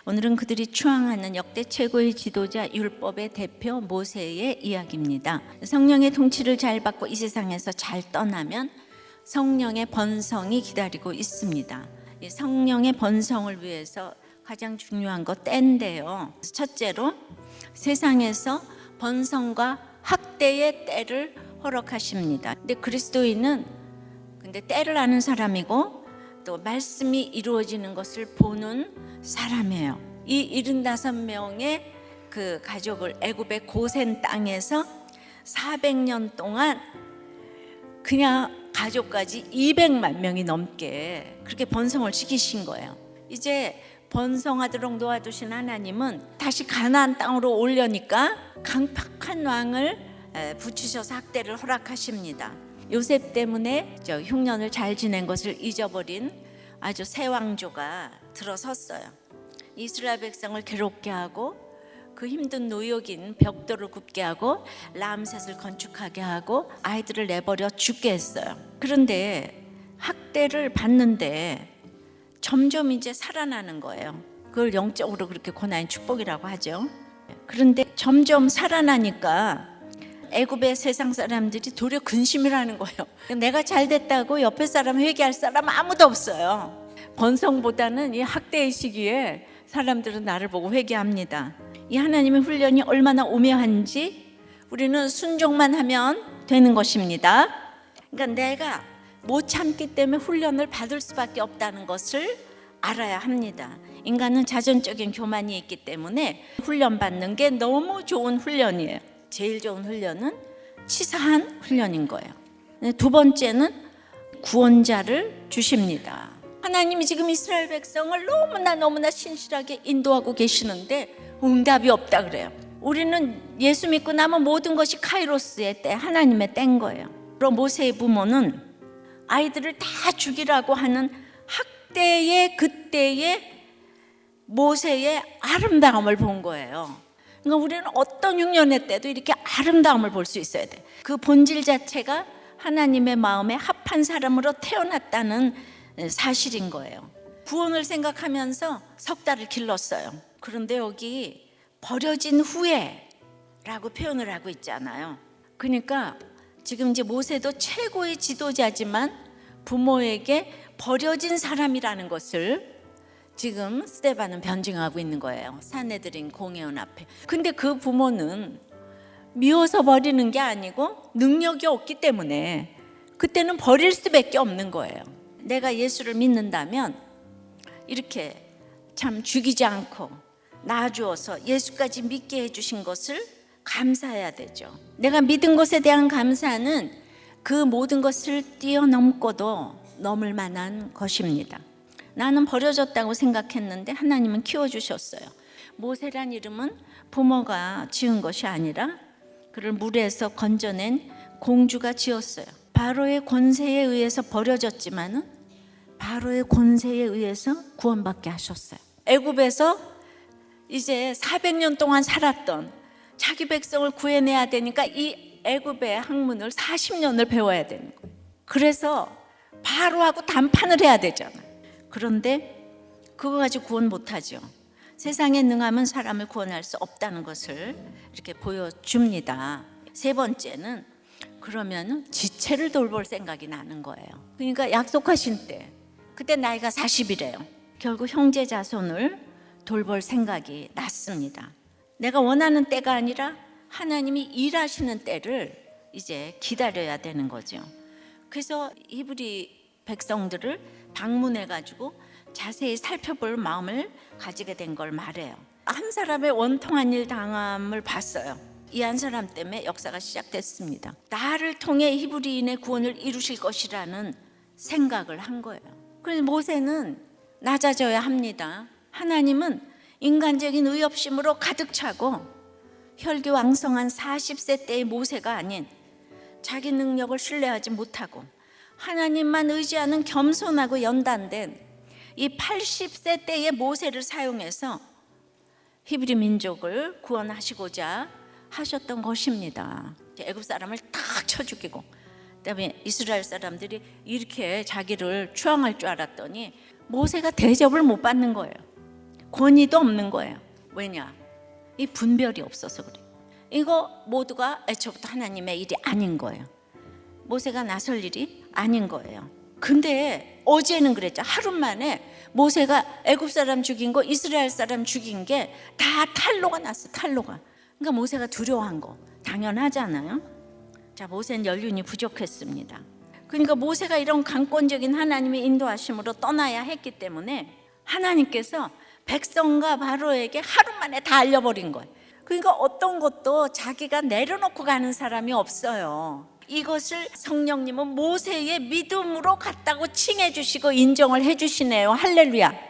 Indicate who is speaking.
Speaker 1: 오늘은 그들이 추앙하는 역대 최고의 지도자 율법의 대표 모세의 이야기입니다. 성령의 통치를 잘 받고 이 세상에서 잘 떠나면 성령의 번성이 기다리고 있습니다. 이 성령의 번성을 위해서 가장 중요한 거 때인데요. 첫째로 세상에서 번성과 학대의 때를 허락하십니다. 근데 그리스도인은 때를 아는 사람이고 또 말씀이 이루어지는 것을 보는 사람이에요. 이 75명의 그 가족을 애굽의 고센 땅에서 400년 동안 그냥 가족까지 200만 명이 넘게 그렇게 번성을 시키신 거예요. 이제 번성하도록 놓아두신 하나님은 다시 가나안 땅으로 오려니까 강팍한 왕을 붙이셔서 학대를 허락하십니다. 요셉 때문에 흉년을 잘 지낸 것을 잊어버린 아주 새 왕조가 들어섰어요. 이스라엘 백성을 괴롭게 하고 그 힘든 노역인 벽돌을 굽게 하고 람셋을 건축하게 하고 아이들을 내버려 죽게 했어요. 그런데 학대를 받는데 점점 이제 살아나는 거예요. 그걸 영적으로 그렇게 고난의 축복이라고 하죠. 그런데 점점 살아나니까 애굽의 세상 사람들이 도리어 근심을 하는 거예요. 내가 잘 됐다고 옆에 사람 회개할 사람 아무도 없어요. 번성보다는 이 학대의 시기에 사람들은 나를 보고 회개합니다. 이 하나님의 훈련이 얼마나 오묘한지 우리는 순종만 하면 되는 것입니다. 그러니까 내가 못 참기 때문에 훈련을 받을 수밖에 없다는 것을 알아야 합니다. 인간은 자전적인 교만이 있기 때문에 훈련받는 게 너무 좋은 훈련이에요. 제일 좋은 훈련은 치사한 훈련인 거예요. 두 번째는 구원자를 주십니다. 하나님이 지금 이스라엘 백성을 너무나 신실하게 인도하고 계시는데 응답이 없다 그래요. 우리는 예수 믿고 나면 모든 것이 카이로스의 때, 하나님의 때인 거예요. 그럼 모세의 부모는 아이들을 다 죽이라고 하는 학대의 그때의 모세의 아름다움을 본 거예요. 그러니까 우리는 어떤 흉년의 때도 이렇게 아름다움을 볼 수 있어야 돼. 그 본질 자체가 하나님의 마음에 합한 사람으로 태어났다는 사실인 거예요. 구원을 생각하면서 석 달을 길렀어요. 그런데 여기 버려진 후에라고 표현을 하고 있잖아요. 그러니까 지금 이제 모세도 최고의 지도자지만 부모에게 버려진 사람이라는 것을 지금 스데반은 변증하고 있는 거예요. 사내들인 공회원 앞에. 근데 그 부모는 미워서 버리는 게 아니고 능력이 없기 때문에 그때는 버릴 수밖에 없는 거예요. 내가 예수를 믿는다면 이렇게 참 죽이지 않고 낳아주어서 예수까지 믿게 해주신 것을 감사해야 되죠. 내가 믿은 것에 대한 감사는 그 모든 것을 뛰어넘고도 넘을 만한 것입니다. 나는 버려졌다고 생각했는데 하나님은 키워주셨어요. 모세란 이름은 부모가 지은 것이 아니라 그를 물에서 건져낸 공주가 지었어요. 바로의 권세에 의해서 버려졌지만은 바로의 권세에 의해서 구원받게 하셨어요. 애굽에서 이제 400년 동안 살았던 자기 백성을 구해내야 되니까 이 애굽의 학문을 40년을 배워야 되는 거예요. 그래서 바로하고 담판을 해야 되잖아요. 그런데 그거 가지고 구원 못하죠. 세상에 능하면 사람을 구원할 수 없다는 것을 이렇게 보여줍니다. 세 번째는 그러면 지체를 돌볼 생각이 나는 거예요. 그러니까 약속하신 때 그때 나이가 40이래요. 결국 형제 자손을 돌볼 생각이 났습니다. 내가 원하는 때가 아니라 하나님이 일하시는 때를 이제 기다려야 되는 거죠. 그래서 히브리 백성들을 방문해가지고 자세히 살펴볼 마음을 가지게 된 걸 말해요. 한 사람의 원통한 일 당함을 봤어요. 이 한 사람 때문에 역사가 시작됐습니다. 나를 통해 히브리인의 구원을 이루실 것이라는 생각을 한 거예요. 그래서 모세는 낮아져야 합니다. 하나님은 인간적인 의협심으로 가득 차고 혈기왕성한 40세 때의 모세가 아닌 자기 능력을 신뢰하지 못하고 하나님만 의지하는 겸손하고 연단된 이 80세 때의 모세를 사용해서 히브리 민족을 구원하시고자 하셨던 것입니다. 애굽 사람을 탁 쳐 죽이고 그다음에 이스라엘 사람들이 이렇게 자기를 추앙할 줄 알았더니 모세가 대접을 못 받는 거예요. 권위도 없는 거예요. 왜냐? 이 분별이 없어서 그래요. 이거 모두가 애초부터 하나님의 일이 아닌 거예요. 모세가 나설 일이 아닌 거예요. 근데 어제는 그랬죠. 하루 만에 모세가 애굽 사람 죽인 거, 이스라엘 사람 죽인 게 다 탈로가 났어. 탈로가. 그러니까 모세가 두려워한 거 당연하잖아요. 자, 모세는 연륜이 부족했습니다. 그러니까 모세가 이런 강권적인 하나님의 인도하심으로 떠나야 했기 때문에 하나님께서 백성과 바로에게 하루 만에 다 알려버린 거예요. 그러니까 어떤 것도 자기가 내려놓고 가는 사람이 없어요. 이것을 성령님은 모세의 믿음으로 갔다고 칭해 주시고 인정을 해 주시네요. 할렐루야.